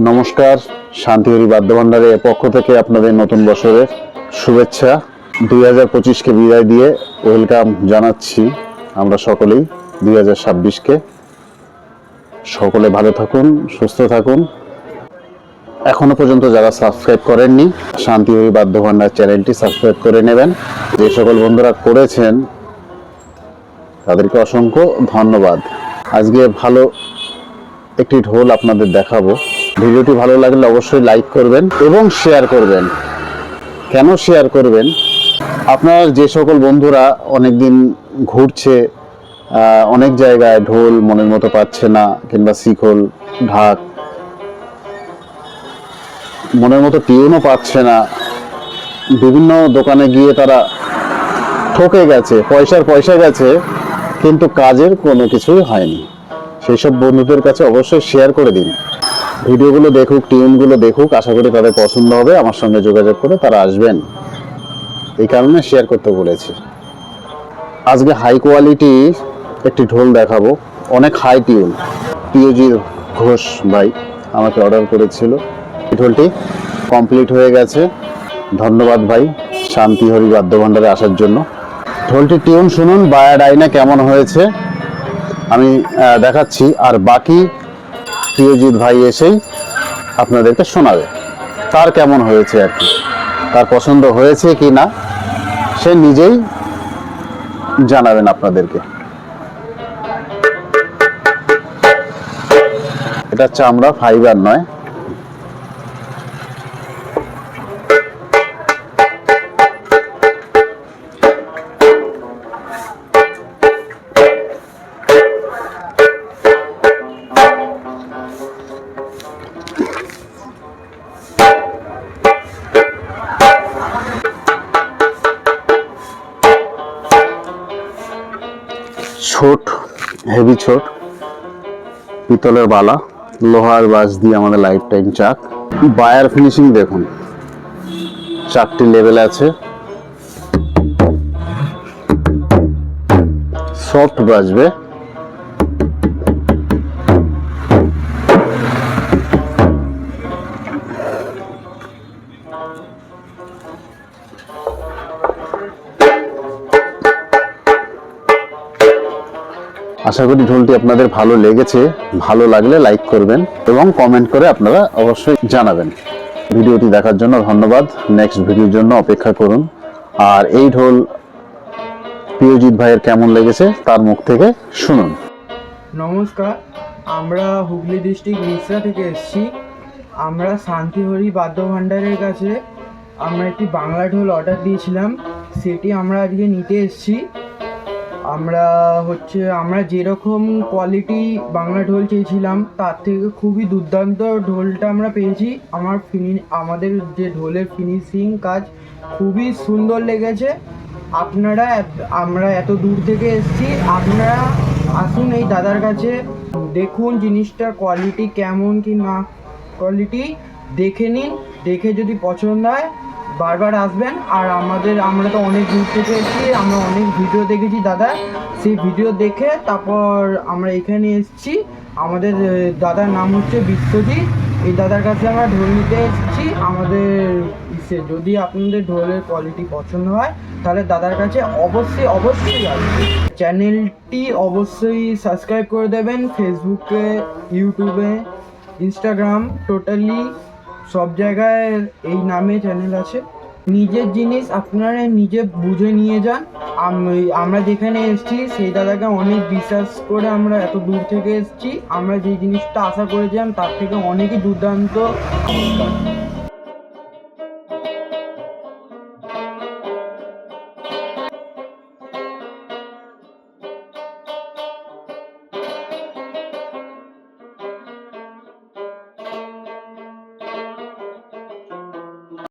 নমস্কার, শান্তিহরি বাদ্য ভান্ডারের পক্ষ থেকে আপনাদের নতুন বছরের শুভেচ্ছা। 2025কে বিদায় দিয়ে ওয়েলকাম জানাচ্ছি আমরা সকলেই 2026কে। সকলে ভালো থাকুন, সুস্থ থাকুন। এখনো পর্যন্ত যারা সাবস্ক্রাইব করেননি, শান্তিহরি বাদ্য ভান্ডার চ্যানেলটি সাবস্ক্রাইব করে নেবেন। যে সকল বন্ধুরা করেছেন তাদেরকে অসংখ্য ধন্যবাদ। আজকে ভালো একটি ঢোল আপনাদের দেখাবো। ভিডিওটি ভালো লাগলে অবশ্যই লাইক করবেন এবং শেয়ার করবেন। কেন শেয়ার করবেন? আপনার যে সকল বন্ধুরা অনেকদিন ঘুরছে, অনেক জায়গায় ঢোল মনের মতো পাচ্ছে না, কিংবা শিখল, ঢাক মনের মতো টিউনও পাচ্ছে না, বিভিন্ন দোকানে গিয়ে তারা ঠকে গেছে, পয়সা গেছে, কিন্তু কাজের কোনো কিছুই হয়নি। সেই সব বন্ধুদের কাছে অবশ্যই শেয়ার করে দিন। ভিডিওগুলো দেখুক, টিউনগুলো দেখুক, আশা করি তাদের পছন্দ হবে। আমার সঙ্গে যোগাযোগ করে তারা আসবেন, এই কারণে শেয়ার করতে বলেছি। আজকে হাই কোয়ালিটি একটি ঢোল দেখাবো, অনেক হাই টিউন। পিওজি ঘোষ ভাই আমাকে অর্ডার করেছিল। এই ঢোলটি কমপ্লিট হয়ে গেছে। ধন্যবাদ ভাই শান্তিহরি বাদ্য ভান্ডারে আসার জন্য। ঢোলটির টিউন শুনুন, বায়া ডাইনা কেমন হয়েছে আমি দেখাচ্ছি, আর বাকি প্রিয়জিৎ ভাই এসেই আপনাদেরকে শোনাবে তার কেমন হয়েছে, আর কি তার পছন্দ হয়েছে কি না সে নিজেই জানাবেন আপনাদেরকে। এটা চামড়া, ফাইবার নয়। ছোট, হেভি ছোট, পিতলের বালা, লোহার বাস দিয়ে আমাদের লাইফ টাইম চাক। বায়ার ফিনিশিং দেখুন, চারটি লেভেল আছে, সফট বাজবে। আশা করি ঢোলটি আপনাদের ভালো লেগেছে। ভালো লাগলে লাইক করবেন এবং কমেন্ট করে আপনারা অবশ্যই জানাবেন। ভিডিওটি দেখার জন্য ধন্যবাদ। নেক্সট ভিডিওর জন্য অপেক্ষা করুন। আর এই ঢোল প্রিয়জিৎ ভাইয়ের কেমন লেগেছে তার মুখ থেকে শুনুন। নমস্কার, আমরা হুগলি ডিস্ট্রিক্ট মিশ্রা থেকে এসেছি। আমরা শান্তিহরি বাদ্য ভান্ডারের কাছে আমরা একটি বাংলা ঢোল অর্ডার দিয়েছিলাম, সেটি আমরা আজকে নিতে এসেছি। আমরা যেরকম কোয়ালিটি বাংলা ঢোল চেয়েছিলাম তার থেকে খুবই দুর্দান্ত ঢোলটা আমরা পেয়েছি। আমাদের যে ঢোলের ফিনিশিং কাজ খুবই সুন্দর লেগেছে। আমরা এত দূর থেকে এসেছি, আপনারা আসুন এই দাদার কাছে, দেখুন জিনিসটার কোয়ালিটি কেমন কি না কোয়ালিটি দেখে নিন। দেখে যদি পছন্দ হয় বারবার আসবেন। আর আমরা তো অনেক দূর থেকে এসেছি, আমরা অনেক ভিডিও দেখেছি দাদা, সেই ভিডিও দেখে তারপর আমরা এখানে এসেছি। আমাদের দাদার নাম হচ্ছে বিশ্বজিৎ। এই দাদার কাছে আমরা ঢোল নিতে এসেছি। যদি আপনাদের ঢোলের কোয়ালিটি পছন্দ হয় তাহলে দাদার কাছে অবশ্যই আসবেন। চ্যানেলটি অবশ্যই সাবস্ক্রাইব করে দেবেন। ফেসবুকে, ইউটিউবে, ইনস্টাগ্রাম, টোটালি সব জায়গায় এই নামে চ্যানেল আছে। নিজের জিনিস আপনারা নিজে বুঝে নিয়ে যান। আমরা যেখানে এসেছি সেই দাদাকে অনেক বিশ্বাস করে আমরা এত দূর থেকে এসেছি। আমরা যে জিনিসটা আশা করেছিলাম তার থেকে অনেকই দুর্দান্ত।